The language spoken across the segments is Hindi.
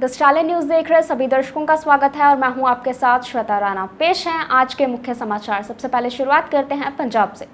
दस्ताले न्यूज देख रहे सभी दर्शकों का स्वागत है और मैं हूं आपके साथ श्वेता राणा। पेश हैं आज के मुख्य समाचार। सबसे पहले शुरुआत करते हैं पंजाब से।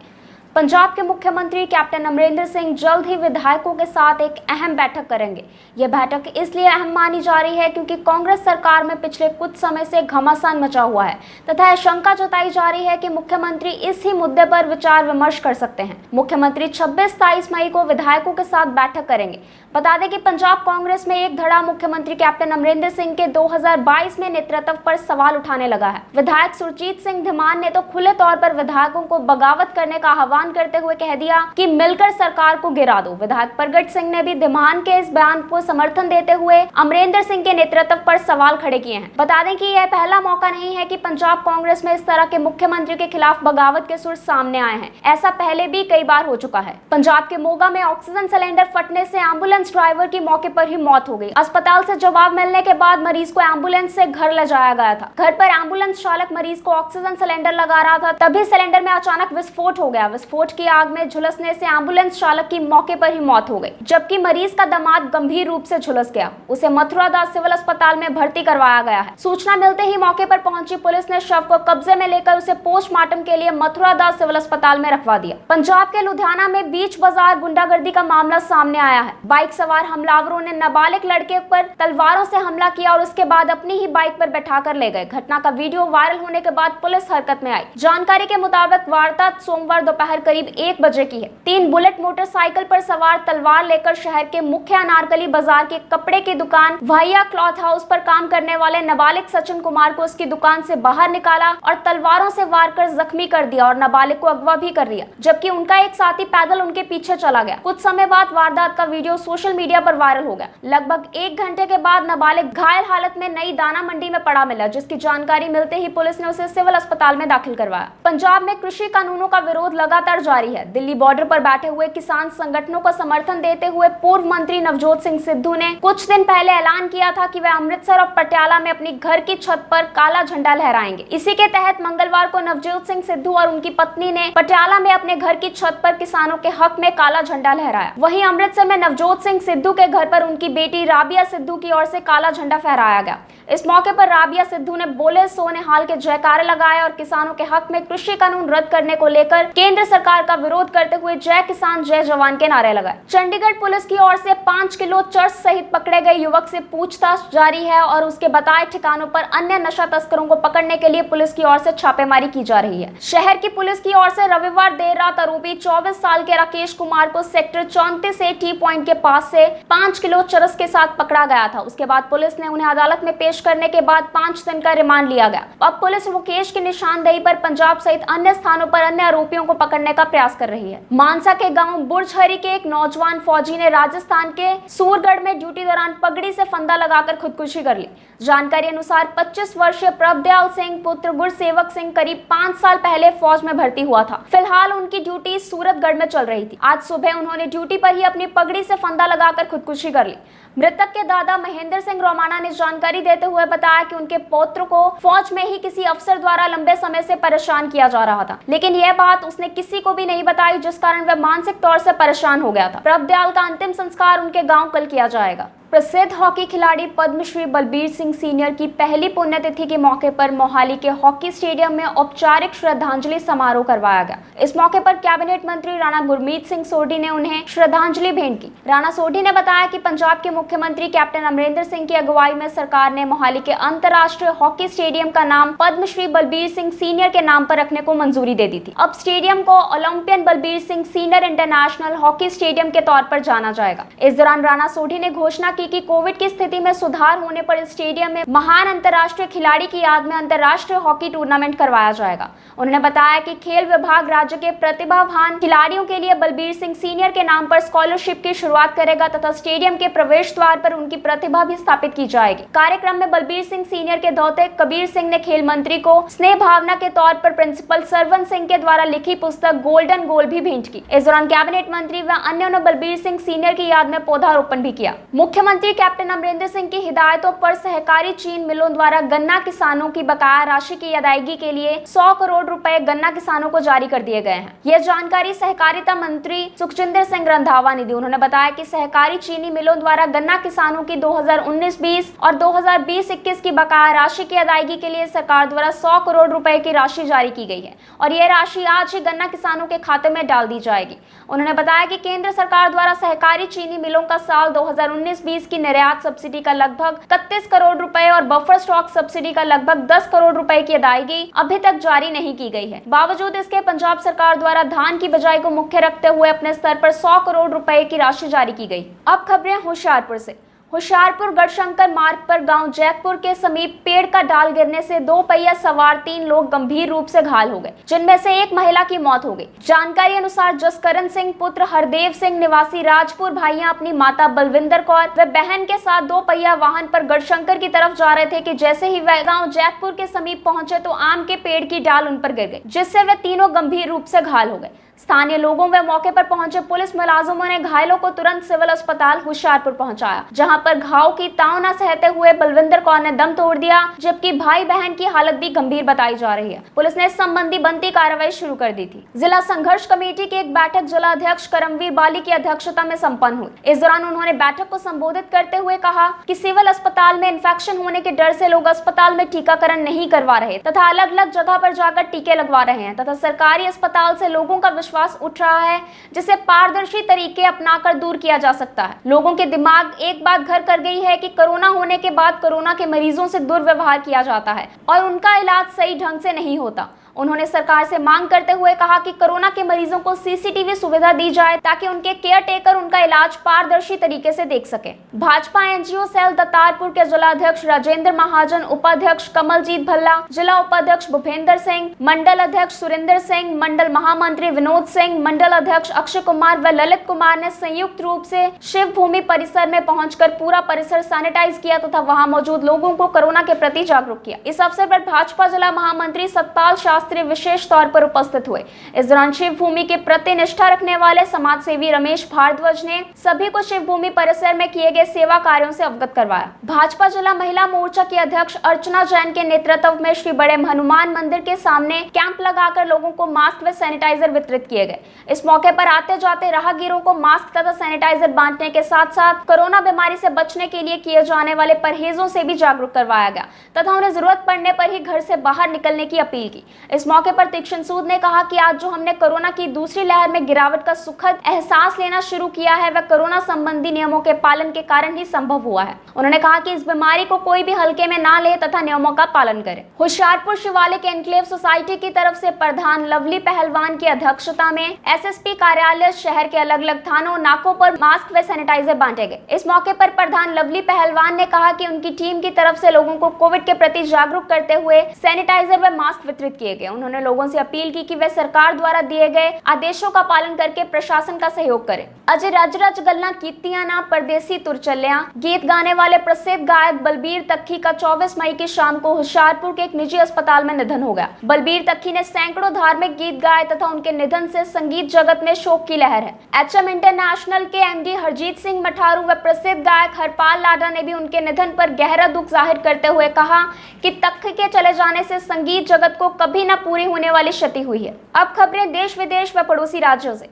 पंजाब के मुख्यमंत्री कैप्टन अमरिंदर सिंह जल्द ही विधायकों के साथ एक अहम बैठक करेंगे। यह बैठक इसलिए अहम मानी जा रही है क्योंकि कांग्रेस सरकार में पिछले कुछ समय से घमासान मचा हुआ है तथा शंका जताई जा रही है कि मुख्यमंत्री इस ही मुद्दे पर विचार विमर्श कर सकते हैं। मुख्यमंत्री 26-27 मई को विधायकों के साथ बैठक करेंगे। बता दें कि पंजाब कांग्रेस में एक धड़ा मुख्यमंत्री कैप्टन अमरिंदर सिंह के 2022 में नेतृत्व पर सवाल उठाने लगा है। विधायक सुरजीत सिंह धीमान ने तो खुले तौर पर विधायकों को बगावत करने का आह्वान करते हुए कह दिया कि मिलकर सरकार को गिरा दो। विधायक प्रगट सिंह ने भी धीमान के इस बयान को समर्थन देते हुए अमरिंदर सिंह के नेतृत्व पर सवाल खड़े किए हैं। बता दें कि यह पहला मौका नहीं है कि पंजाब कांग्रेस में इस तरह के मुख्यमंत्री के खिलाफ बगावत के सुर सामने आए हैं। ऐसा पहले भी कई बार हो चुका है। पंजाब के मोगा में ऑक्सीजन सिलेंडर फटने से एम्बुलेंस ड्राइवर की मौके पर ही मौत हो गई। अस्पताल से जवाब मिलने के बाद मरीज को एम्बुलेंस से घर ले जाया गया था। घर पर एम्बुलेंस चालक मरीज को ऑक्सीजन सिलेंडर लगा रहा था, तभी सिलेंडर में अचानक विस्फोट हो गया। विस्फोट की आग में झुलसने से एम्बुलेंस चालक की मौके पर ही मौत हो गई, जबकि मरीज का दामाद गंभीर रूप से झुलस गया। उसे मथुरा दास सिविल अस्पताल में भर्ती करवाया गया है। सूचना मिलते ही मौके पर पहुंची पुलिस ने शव को कब्जे में लेकर उसे पोस्टमार्टम के लिए मथुरा दास सिविल अस्पताल में रखवा दिया। पंजाब के लुधियाना में बीच बाजार गुंडागर्दी का मामला सामने आया है। बाइक सवार हमलावरों ने नाबालिग लड़के पर तलवारों से हमला किया और उसके बाद अपनी ही बाइक पर बैठाकर ले गए। घटना का वीडियो वायरल होने के बाद पुलिस हरकत में आई। जानकारी के मुताबिक वारदात सोमवार दोपहर करीब 1 बजे की है। 3 बुलेट मोटरसाइकिल पर सवार तलवार लेकर शहर के मुख्य अनारकली बाजार के कपड़े की दुकान भैया क्लॉथ हाउस पर काम करने वाले नाबालिग सचिन कुमार को उसकी दुकान से बाहर निकाला और तलवारों से वार कर जख्मी कर दिया और नाबालिग को अगवा भी कर लिया, जबकि उनका एक साथी पैदल उनके पीछे चला गया। कुछ समय बाद वारदात का वीडियो सोशल मीडिया पर वायरल हो गया। लगभग 1 घंटे के बाद नाबालिग घायल हालत में नई दाना मंडी में पड़ा मिला, जिसकी जानकारी मिलते ही पुलिस ने उसे सिविल अस्पताल में दाखिल करवाया। पंजाब में कृषि कानूनों का विरोध लगातार जारी है। दिल्ली बॉर्डर पर बैठे हुए किसान संगठनों को समर्थन देते हुए पूर्व मंत्री नवजोत सिंह सिद्धू ने कुछ दिन पहले ऐलान किया था कि वे अमृतसर और पटियाला में अपनी घर की छत पर काला झंडा लहराएंगे। इसी के तहत मंगलवार को नवजोत सिंह सिद्धू और उनकी पत्नी ने पटियाला में अपने घर की छत पर किसानों के हक में काला झंडा लहराया। वहीं अमृतसर में नवजोत सिंह सिद्धू के घर पर उनकी बेटी राबिया सिद्धू की ओर से काला झंडा फहराया गया। इस मौके पर राबिया सिद्धू ने बोले सोने हाल के जयकारे लगाए और किसानों के हक में कृषि कानून रद्द करने को लेकर केंद्र सरकार का विरोध करते हुए जय किसान जय जवान के नारे लगाए। चंडीगढ़ पुलिस की ओर से 5 किलो चर्स सहित पकड़े गए युवक से पूछताछ जारी है और उसके बताए ठिकानों पर अन्य नशा तस्करों को पकड़ने के लिए पुलिस की ओर से छापेमारी की जा रही है। शहर की पुलिस की ओर से रविवार देर रात आरोपी 24 साल के राकेश कुमार को सेक्टर 34 से टी पॉइंट के पास से 5 किलो चरस के साथ पकड़ा गया था। उसके बाद पुलिस ने उन्हें अदालत में पेश करने के बाद 5 दिन का रिमांड लिया गया। अब पुलिस मुकेश की निशानदेही पर पंजाब सहित अन्य स्थानों पर अन्य आरोपियों को पकड़ने का प्रयास कर रही है। मानसा के गांव बुर्जहरी के एक नौजवान फौजी ने राजस्थान के सूरगढ़ में ड्यूटी दौरान पगड़ी से फंदा लगाकर खुदकुशी कर ली। जानकारी अनुसार 25 वर्षीय प्रभदयाल सिंह पुत्र गुरसेवक सिंह करीब 5 साल पहले फौज में भर्ती हुआ था। फिलहाल उनकी ड्यूटी सूरतगढ़ में चल रही थी। आज सुबह उन्होंने ड्यूटी पर ही अपनी पगड़ी से फंदा लगाकर खुदकुशी कर ली। मृतक के दादा महेंद्र सिंह रोमाना ने जानकारी देते हुए बताया कि उनके पौत्र को फौज में ही किसी अफसर द्वारा लंबे समय से परेशान किया जा रहा था, लेकिन यह बात उसने किसी को भी नहीं बताई, जिस कारण वह मानसिक तौर से परेशान हो गया था। प्रभदयाल का अंतिम संस्कार उनके गांव कल किया जाएगा। प्रसिद्ध हॉकी खिलाड़ी पद्मश्री बलबीर सिंह सीनियर की पहली पुण्यतिथि के मौके पर मोहाली के हॉकी स्टेडियम में औपचारिक श्रद्धांजलि समारोह करवाया गया। इस मौके पर कैबिनेट मंत्री राणा गुरमीत सिंह सोढी ने उन्हें श्रद्धांजलि भेंट की। राणा सोढी ने बताया कि पंजाब के मुख्यमंत्री कैप्टन अमरिंदर सिंह की अगुवाई में सरकार ने मोहाली के अंतर्राष्ट्रीय हॉकी स्टेडियम का नाम पद्मश्री बलबीर सिंह सीनियर के नाम पर रखने को मंजूरी दे दी थी। अब स्टेडियम को Olympian Balbir Singh senior international hockey stadium के तौर पर जाना जाएगा। इस दौरान राणा सोढी ने घोषणा कि कोविड की स्थिति में सुधार होने पर इस स्टेडियम में महान अंतर्राष्ट्रीय खिलाड़ी की याद में अंतर्राष्ट्रीय हॉकी टूर्नामेंट करवाया जाएगा। उन्होंने बताया कि खेल विभाग राज्य के प्रतिभावान खिलाड़ियों के लिए बलबीर सिंह सीनियर के नाम पर स्कॉलरशिप की शुरुआत करेगा तथा स्टेडियम के प्रवेश द्वार पर उनकी प्रतिभा भी स्थापित की जाएगी। कार्यक्रम में बलबीर सिंह सीनियर के धौते कबीर सिंह ने खेल मंत्री को स्नेह भावना के तौर पर प्रिंसिपल सरवन सिंह के द्वारा लिखी पुस्तक गोल्डन गोल भी भेंट की। इस दौरान कैबिनेट मंत्री व अन्यों ने बलबीर सिंह सीनियर की याद में पौधारोपण भी किया। मुख्यमंत्री मुख्यमंत्री कैप्टन अमरिंदर सिंह की हिदायतों पर सहकारी चीनी मिलों द्वारा गन्ना किसानों की बकाया राशि की अदायगी के लिए 100 करोड़ रुपए गन्ना किसानों को जारी कर दिए गए हैं। यह जानकारी सहकारिता मंत्री सुखजिंदर सिंह रंधावा ने दी। उन्होंने बताया कि सहकारी चीनी मिलों द्वारा गन्ना किसानों की 2019-20 और 2020-21 की बकाया राशि की अदायगी के लिए सरकार द्वारा 100 करोड़ रुपए की राशि जारी की गई है और यह राशि आज ही गन्ना किसानों के खाते में डाल दी जाएगी। उन्होंने बताया कि केंद्र सरकार द्वारा सहकारी चीनी मिलों का साल 2019-20 की निर्यात सब्सिडी का लगभग 31 करोड़ रुपए और बफर स्टॉक सब्सिडी का लगभग 10 करोड़ रुपए की अदायगी अभी तक जारी नहीं की गई है। बावजूद इसके पंजाब सरकार द्वारा धान की बिजाई को मुख्य रखते हुए अपने स्तर पर 100 करोड़ रुपए की राशि जारी की गई। अब खबरें होशियारपुर से। होशियारपुर गढ़शंकर मार्ग पर गांव जैकपुर के समीप पेड़ का डाल गिरने से 2 पहिया सवार 3 लोग गंभीर रूप से घायल हो गए, जिनमें से एक महिला की मौत हो गई। जानकारी अनुसार जसकरण सिंह पुत्र हरदेव सिंह निवासी राजपुर भाइयां अपनी माता बलविंदर कौर व बहन के साथ 2 पहिया वाहन पर गढ़शंकर की तरफ जा रहे थे कि जैसे ही वह गाँव जैकपुर के समीप पहुंचे तो आम के पेड़ की डाल उन पर गिर गई, जिससे वे तीनों गंभीर रूप से घायल हो गए। स्थानीय लोगों व मौके पर पहुंचे पुलिस मुलाजिमों ने घायलों को तुरंत सिविल अस्पताल होशियारपुर पहुंचाया, जहां पर घाव की ताव न सहते हुए बलविंदर कौर ने दम तोड़ दिया, जबकि भाई बहन की हालत भी गंभीर बताई जा रही है। पुलिस ने इस संबंधी बनती कार्रवाई शुरू कर दी थी। जिला संघर्ष कमेटी की एक बैठक जिला अध्यक्ष करमवीर बाली की अध्यक्षता में संपन्न हुई। इस दौरान उन्होंने बैठक को संबोधित करते हुए कहा कि सिविल अस्पताल में इंफेक्शन होने के डर से लोग अस्पताल में टीकाकरण नहीं करवा रहे तथा अलग अलग जगह पर जाकर टीके लगवा रहे हैं तथा सरकारी अस्पताल से लोगों का विश्वास उठ रहा है, जिसे पारदर्शी तरीके अपनाकर दूर किया जा सकता है। लोगों के दिमाग एक बात घर कर गई है कि कोरोना होने के बाद कोरोना के मरीजों से दुर्व्यवहार किया जाता है और उनका इलाज सही ढंग से नहीं होता। उन्होंने सरकार से मांग करते हुए कहा कि कोरोना के मरीजों को सीसीटीवी सुविधा दी जाए ताकि उनके केयर टेकर उनका इलाज पारदर्शी तरीके से देख सके। भाजपा एनजीओ सेल दत्तारपुर के जिला अध्यक्ष राजेंद्र महाजन, उपाध्यक्ष कमलजीत भल्ला, जिला उपाध्यक्ष भूपेंद्र सिंह, मंडल अध्यक्ष सुरेंद्र सिंह, मंडल महामंत्री विनोद सिंह, मंडल अध्यक्ष अक्षय कुमार व ललित कुमार ने संयुक्त रूप से शिव भूमि परिसर में पहुंचकर पूरा परिसर सैनिटाइज किया तथा वहां मौजूद लोगों को कोरोना के प्रति जागरूक किया। इस अवसर पर भाजपा जिला महामंत्री सतपाल शास्त्री विशेष तौर पर उपस्थित हुए। इस दौरान शिव भूमि के प्रति निष्ठा रखने वाले समाज सेवी रमेश भारद्वाज ने सभी को शिव भूमि परिसर में किए गए सेवा कार्यों से अवगत करवाया। भाजपा जिला महिला मोर्चा की अध्यक्ष अर्चना जैन के नेतृत्व में श्री बड़े हनुमान मंदिर के सामने कैंप लगाकर लोगों को मास्क व सैनिटाइजर वितरित किए गए। इस मौके पर आते जाते राहगीरों को मास्क तथा सैनिटाइजर बांटने के साथ साथ कोरोना बीमारी से बचने के लिए किए जाने वाले परहेजों से भी जागरूक करवाया गया तथा उन्हें जरूरत पड़ने पर ही घर से बाहर निकलने की अपील की। इस मौके पर तीक्ष्ण सूद ने कहा कि आज जो हमने कोरोना की दूसरी लहर में गिरावट का सुखद एहसास लेना शुरू किया है वह कोरोना संबंधी नियमों के पालन के कारण ही संभव हुआ है। उन्होंने कहा कि इस बीमारी को कोई भी हल्के में ना ले तथा नियमों का पालन करे। होशियारपुर शिवालिक एनक्लेव सोसाइटी की तरफ से प्रधान लवली पहलवान की अध्यक्षता में एसएसपी कार्यालय शहर के अलग अलग थानों नाकों पर मास्क व सैनिटाइजर बांटे गए। इस मौके पर प्रधान लवली पहलवान ने कहा कि उनकी टीम की तरफ से लोगों को कोविड के प्रति जागरूक करते हुए सैनिटाइजर व मास्क वितरित किए गए। उन्होंने लोगों से अपील की कि वे सरकार द्वारा दिए गए आदेशों का पालन करके प्रशासन का सहयोग करें। अजय रज रज गल्ला कीतियां ना परदेसी तुर चलिया गीत गाने वाले प्रसिद्ध गायक बलबीर तक्खी का 24 मई की शाम को होशियारपुर के एक निजी अस्पताल में निधन हो गया। बलबीर तक्खी ने सैकड़ों धार्मिक गीत गाए तथा उनके निधन से संगीत जगत में शोक की लहर है। एचएम इंटरनेशनल के एमडी हरजीत सिंह मठारू व प्रसिद्ध गायक हरपाल लाडा ने भी उनके निधन पर गहरा दुख जाहिर करते हुए कहा कि तक्खी के चले जाने से संगीत जगत को कभी न पूरी होने वाली क्षति हुई है। अब खबरें देश विदेश व पड़ोसी राज्यों से।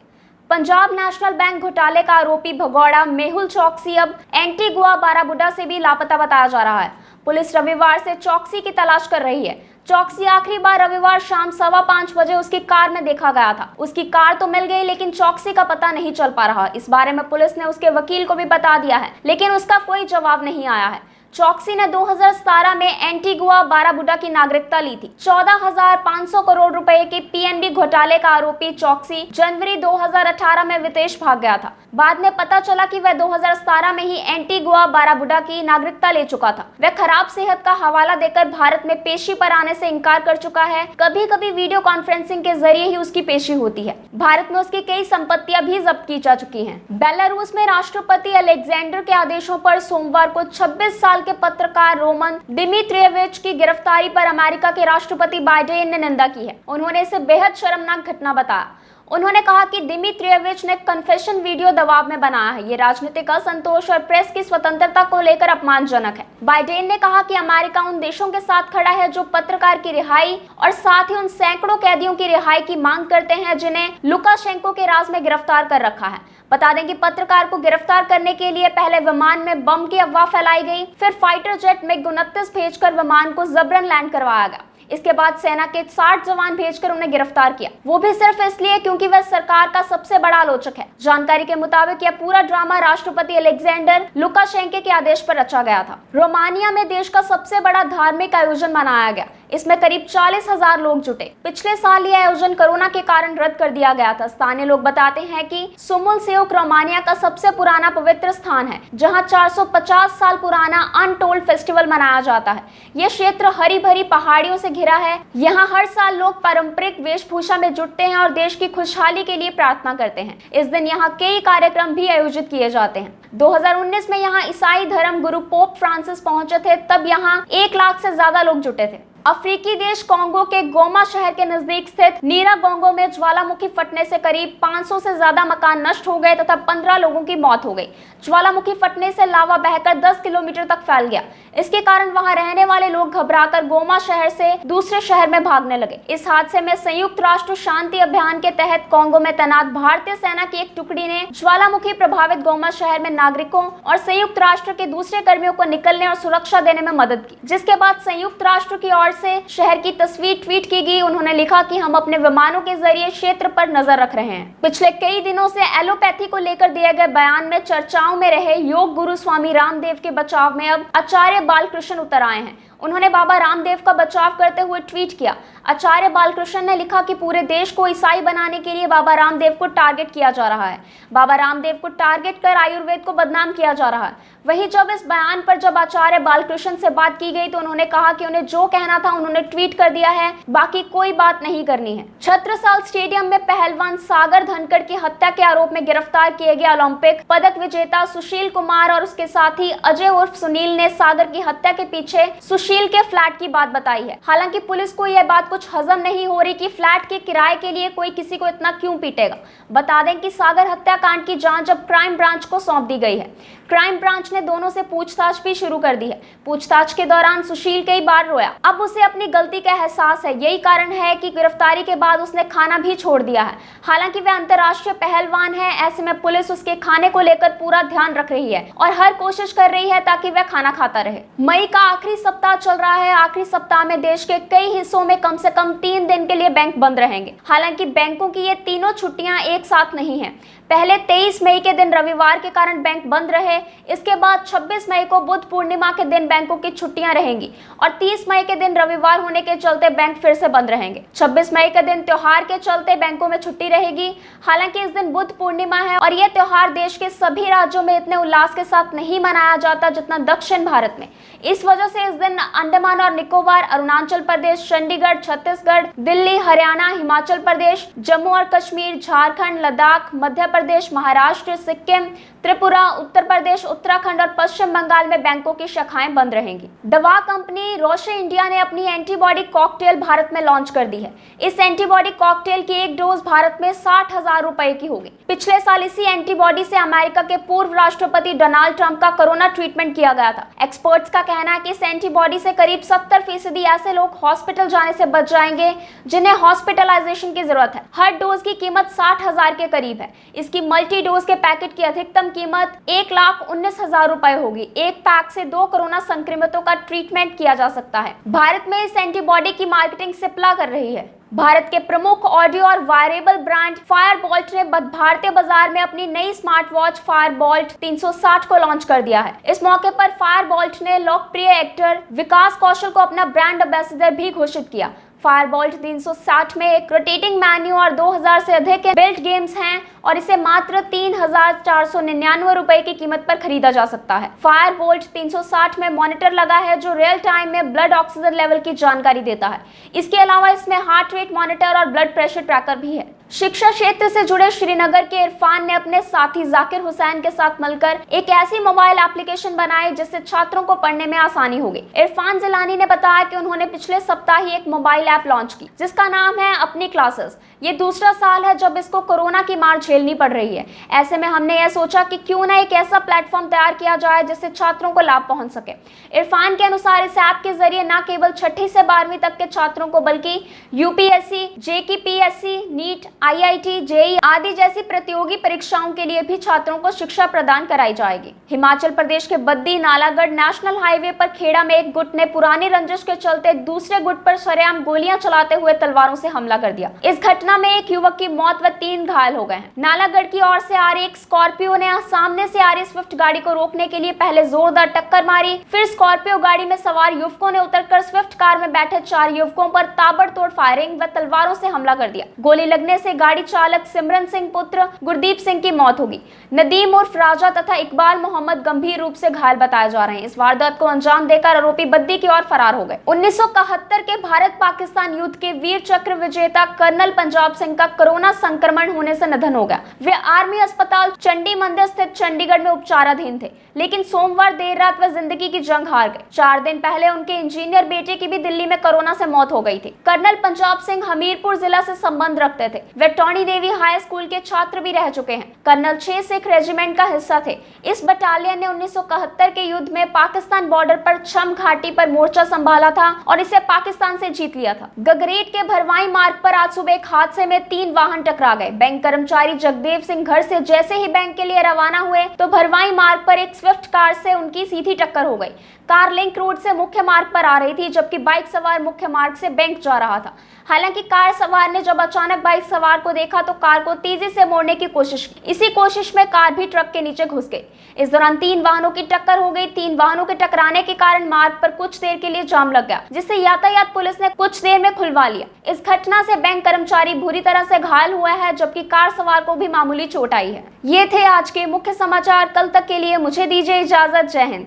पंजाब नेशनल बैंक घोटाले का आरोपी भगौड़ा मेहुल चौकसी अब एंटीगुआ बाराबुडा से भी लापता बताया जा रहा है। पुलिस रविवार से चौकसी की तलाश कर रही है। चौकसी आखिरी बार रविवार शाम 5:15 बजे उसकी कार में देखा गया था। उसकी कार तो मिल गई लेकिन चौकसी का पता नहीं चल पा रहा। इस बारे में पुलिस ने उसके वकील को भी बता दिया है, लेकिन उसका कोई जवाब नहीं आया है। चौकसी ने 2017 में एंटीगुआ बाराबुडा की नागरिकता ली थी। 14,500 करोड़ रुपए के पीएनबी घोटाले का आरोपी चौकसी जनवरी 2018 में विदेश भाग गया था। बाद में पता चला कि वह 2017 में ही एंटीगुआ बाराबुडा की नागरिकता ले चुका था। वह खराब सेहत का हवाला देकर भारत में पेशी पर आने से इनकार कर चुका है। कभी कभी वीडियो कॉन्फ्रेंसिंग के जरिए ही उसकी पेशी होती है। भारत में उसकी कई संपत्तियां भी जब्त की जा चुकी हैं। बेलारूस में राष्ट्रपति अलेक्जेंडर के आदेशों पर सोमवार को 26 साल के पत्रकार रोमन दिमित्रिएविच की गिरफ्तारी पर अमेरिका के राष्ट्रपति बाइडेन ने निंदा की है। उन्होंने इसे बेहद शर्मनाक घटना बताया। उन्होंने कहा कि दिमित्रिएविच ने कन्फेशन वीडियो दबाव में बनाया है। ये राजनीतिक असंतोष और प्रेस की स्वतंत्रता को लेकर अपमानजनक है। बाइडेन ने कहा कि अमेरिका उन देशों के साथ खड़ा है जो पत्रकार की रिहाई और साथ ही उन सैकड़ों कैदियों की रिहाई की मांग करते हैं जिन्हें लुकाशेंको के राज में गिरफ्तार कर रखा है। बता दें कि पत्रकार को गिरफ्तार करने के लिए पहले विमान में बम की अफवाह फैलाई गई, फिर फाइटर जेट MiG-29 भेजकर विमान को जबरन लैंड करवाया गया। इसके बाद सेना के 60 जवान भेजकर उन्हें गिरफ्तार किया, वो भी सिर्फ इसलिए क्योंकि वह सरकार का सबसे बड़ा आलोचक है। जानकारी के मुताबिक यह पूरा ड्रामा राष्ट्रपति अलेक्जेंडर लुकाशेंको के आदेश पर रचा गया था। रोमानिया में देश का सबसे बड़ा धार्मिक आयोजन मनाया गया। इसमें करीब 40,000 लोग जुटे। पिछले साल यह आयोजन कोरोना के कारण रद्द कर दिया गया था। स्थानीय लोग बताते हैं कि सुमुलसेओक रोमानिया का सबसे पुराना पवित्र स्थान है, जहां 450 साल पुराना अनटोल्ड फेस्टिवल मनाया जाता है। यह क्षेत्र हरी भरी पहाड़ियों से घिरा है। यहाँ हर साल लोग पारंपरिक वेशभूषा में जुटते हैं और देश की खुशहाली के लिए प्रार्थना करते हैं। इस दिन यहाँ कई कार्यक्रम भी आयोजित किए जाते हैं। 2019 में यहाँ ईसाई धर्म गुरु पोप फ्रांसिस पहुंचे थे, तब यहाँ 1 लाख से ज्यादा लोग जुटे थे। अफ्रीकी देश कोंगो के गोमा शहर के नजदीक स्थित नीरागोंगो में ज्वालामुखी फटने से करीब 500 से ज्यादा मकान नष्ट हो गए तथा 15 लोगों की मौत हो गई। ज्वालामुखी फटने से लावा बहकर 10 किलोमीटर तक फैल गया। इसके कारण वहां रहने वाले लोग घबराकर गोमा शहर से दूसरे शहर में भागने लगे। इस हादसे में संयुक्त राष्ट्र शांति अभियान के तहत कोंगो में तैनात भारतीय सेना की एक टुकड़ी ने ज्वालामुखी प्रभावित गोमा शहर में नागरिकों और संयुक्त राष्ट्र के दूसरे कर्मियों को निकलने और सुरक्षा देने में मदद की, जिसके बाद संयुक्त राष्ट्र की ओर से शहर की तस्वीर ट्वीट की गई। उन्होंने लिखा कि हम अपने विमानों के जरिए क्षेत्र पर नजर रख रहे हैं। पिछले कई दिनों से एलोपैथी को लेकर दिए गए बयान में चर्चाओं में रहे योग गुरु स्वामी रामदेव के बचाव में अब आचार्य बालकृष्ण उतर आए हैं। उन्होंने बाबा रामदेव का बचाव करते हुए ट्वीट किया। आचार्य बालकृष्ण ने लिखा कि पूरे देश को ईसाई बनाने के लिए बाबा रामदेव को टारगेट किया जा रहा है। बाबा रामदेव को टारगेट कर आयुर्वेद को बदनाम किया जा रहा है। वहीं जब इस बयान पर जब आचार्य बालकृष्ण से बात की गई तो उन्होंने कहा कि उन्हें जो कहना था उन्होंने ट्वीट कर दिया है, बाकी कोई बात नहीं करनी है। छत्रसाल स्टेडियम में पहलवान सागर धनखड़ की हत्या के आरोप में गिरफ्तार किए गए ओलंपिक पदक विजेता सुशील कुमार और उसके साथी अजय उर्फ सुनील ने सागर की हत्या के पीछे सुशील के फ्लैट की बात बताई है। हालांकि पुलिस को यह बात कुछ हजम नहीं हो रही कि फ्लैट के किराए के लिए कोई किसी को इतना क्यों पीटेगा। बता दें कि सागर हत्याकांड की जांच अब क्राइम ब्रांच को सौंप दी गई है। क्राइम ब्रांच ने दोनों से पूछताछ भी शुरू कर दी है। पूछताछ के दौरान सुशील कई बार रोया। अब उसे अपनी गलती का एहसास है। यही कारण है कि गिरफ्तारी के बाद उसने खाना भी छोड़ दिया है। हालांकि वह अंतर्राष्ट्रीय पहलवान है, ऐसे में पुलिस उसके खाने को लेकर पूरा ध्यान रख रही है और हर कोशिश कर रही है ताकि वह खाना खाता रहे। मई का आखिरी सप्ताह चल रहा है। आखिरी सप्ताह में देश के कई हिस्सों में कम से कम 3 दिन के लिए बैंक बंद रहेंगे। हालांकि बैंकों की ये तीनों छुट्टियां एक साथ नहीं है। पहले 23 मई के दिन रविवार के कारण बैंक बंद रहे। इसके बाद 26 मई को बुद्ध पूर्णिमा के दिन बैंकों की छुट्टियां रहेंगी और 30 मई के दिन रविवार होने के चलते बैंक फिर से बंद रहेंगे। 26 मई के दिन त्योहार के चलते बैंकों में छुट्टी रहेगी। हालांकि इस दिन बुद्ध पूर्णिमा है और यह त्योहार देश के सभी राज्यों में इतने उल्लास के साथ नहीं मनाया जाता जितना दक्षिण भारत में। इस वजह से इस दिन अंडमान और निकोबार, अरुणाचल प्रदेश, चंडीगढ़, छत्तीसगढ़, दिल्ली, हरियाणा, हिमाचल प्रदेश, जम्मू और कश्मीर, झारखंड, लद्दाख, मध्य प्रदेश, महाराष्ट्र, सिक्किम, त्रिपुरा, उत्तर प्रदेश, उत्तराखंड और पश्चिम बंगाल में बैंकों की शाखाएं बंद रहेंगी। दवा कंपनी रोशे इंडिया ने अपनी एंटीबॉडी कॉकटेल भारत में लॉन्च कर दी है। इस एंटीबॉडी कॉकटेल की एक डोज भारत में 60,000 रुपए की होगी। पिछले साल इसी एंटीबॉडी से अमेरिका के पूर्व राष्ट्रपति डोनाल्ड ट्रंप का कोरोना ट्रीटमेंट किया गया था। एक्सपर्ट्स का कहना है कि इस एंटीबॉडी से करीब 70% ऐसे लोग हॉस्पिटल जाने से बच जाएंगे जिन्हें हॉस्पिटलाइजेशन की जरूरत है। हर डोज की कीमत 60,000 के करीब है। इसकी मल्टी डोज के पैकेट की अधिकतम कीमत 1,19,000 रुपए होगी। एक पैक से 2 कोरोना संक्रमितों का ट्रीटमेंट किया जा सकता है। भारत में इस एंटीबॉडी की मार्केटिंग सिप्ला कर रही है। भारत के प्रमुख ऑडियो और वायरेबल ब्रांड फायरबोल्ट ने भारतीय बाजार में अपनी नई स्मार्ट वॉच फायरबोल्ट 360 को लॉन्च कर दिया है। इस मौके पर फायरबोल्ट ने लोकप्रिय एक्टर विकास कौशल को अपना ब्रांड एम्बेसडर भी घोषित किया। फायरबोल्ट 360 में एक रोटेटिंग मेन्यू और 2000 से अधिक बिल्ट गेम्स हैं और इसे मात्र 3,499 रुपए की कीमत पर खरीदा जा सकता है। फायरबोल्ट 360 में मॉनिटर लगा है जो रियल टाइम में ब्लड ऑक्सीजन लेवल की जानकारी देता है। इसके अलावा इसमें हार्ट रेट मॉनिटर और ब्लड प्रेशर ट्रैकर भी है। शिक्षा क्षेत्र से जुड़े श्रीनगर के इरफान ने अपने साथी जाकिर हुसैन के साथ मिलकर एक ऐसी मोबाइल एप्लीकेशन बनाई जिससे छात्रों को पढ़ने में आसानी होगी। इरफान जिलानी ने बताया कि उन्होंने पिछले सप्ताह ही एक मोबाइल ऐप लॉन्च की जिसका नाम है अपनी क्लासेस। ये दूसरा साल है जब इसको कोरोना की मार झेलनी पड़ रही है। ऐसे में हमने यह सोचा कि क्यों ना एक ऐसा प्लेटफॉर्म तैयार किया जाए जिससे छात्रों को लाभ पहुंच सके। इरफान के अनुसार इस ऐप के जरिए न केवल 6ठी से 12वीं तक के छात्रों को बल्कि UPSC, JKPSC, NEET, IIT, JEE आदि जैसी प्रतियोगी परीक्षाओं के लिए भी छात्रों को शिक्षा प्रदान कराई जाएगी। हिमाचल प्रदेश के बद्दी नालागढ़ नेशनल हाईवे पर खेड़ा में एक गुट ने पुरानी रंजिश के चलते दूसरे गुट पर सरेआम गोलियां चलाते हुए तलवारों से हमला कर दिया। इस घटना में एक युवक की मौत व 3 घायल हो गए हैं। नालागढ़ की ओर से आ रही एक स्कॉर्पियो ने सामने से आ रही स्विफ्ट गाड़ी को रोकने के लिए पहले जोरदार टक्कर मारी, फिर स्कॉर्पियो गाड़ी में सवार युवकों ने उतरकर स्विफ्ट कार में बैठे 4 युवकों पर ताबड़तोड़ फायरिंग व तलवारों से हमला कर दिया। गोली लगने से गाड़ी चालक सिमरन सिंह पुत्र गुरदीप सिंह की मौत होगी। नदीम उर्फ राजा तथा इकबाल मोहम्मद गंभीर रूप से घायल बताए जा रहे हैं। इस वारदात को अंजाम देकर आरोपी बद्दी की ओर फरार हो गए। 1971 के भारत पाकिस्तान युद्ध के वीर चक्र विजेता कर्नल पंजाब सिंह का कोरोना संक्रमण होने से निधन हो गया। वे आर्मी अस्पताल चंडी मंदिर स्थित चंडीगढ़ में उपचाराधीन थे, लेकिन सोमवार देर रात वह जिंदगी की जंग हार गए। 4 दिन पहले उनके इंजीनियर बेटे की भी दिल्ली में कोरोना से मौत हो गई थी। कर्नल पंजाब सिंह हमीरपुर जिला से संबंध रखते थे। वे टॉनी देवी हाई स्कूल के छात्र भी रह चुके हैं। कर्नल 6 सिख रेजिमेंट का हिस्सा थे। इस बटालियन ने 1971 के युद्ध में पाकिस्तान बॉर्डर पर छम घाटी पर मोर्चा संभाला था और इसे पाकिस्तान से जीत लिया था। गगरेट के भरवाई मार्ग पर आज सुबह एक हादसे में 3 वाहन टकरा गए। बैंक कर्मचारी जगदेव सिंह घर से जैसे ही बैंक के लिए रवाना हुए तो भरवाई मार्ग पर एक स्विफ्ट कार से उनकी सीधी टक्कर हो गई। कार लिंक रोड से मुख्य मार्ग पर आ रही थी जबकि बाइक सवार मुख्य मार्ग से बैंक जा रहा था। हालांकि कार सवार ने जब अचानक बाइक सवार को देखा तो कार को तेजी से मोड़ने की कोशिश की। इसी कोशिश में कार भी ट्रक के नीचे घुस गई। इस दौरान 3 वाहनों की टक्कर हो गई। 3 वाहनों के टकराने के कारण मार्ग पर कुछ देर के लिए जाम लग गया, जिससे यातायात पुलिस ने कुछ देर में खुलवा लिया। इस घटना से बैंक कर्मचारी बुरी तरह से घायल हुआ है जबकि कार सवार को भी मामूली चोट आई है। ये थे आज के मुख्य समाचार। कल तक के लिए मुझे दीजिए इजाजत। जय हिंद।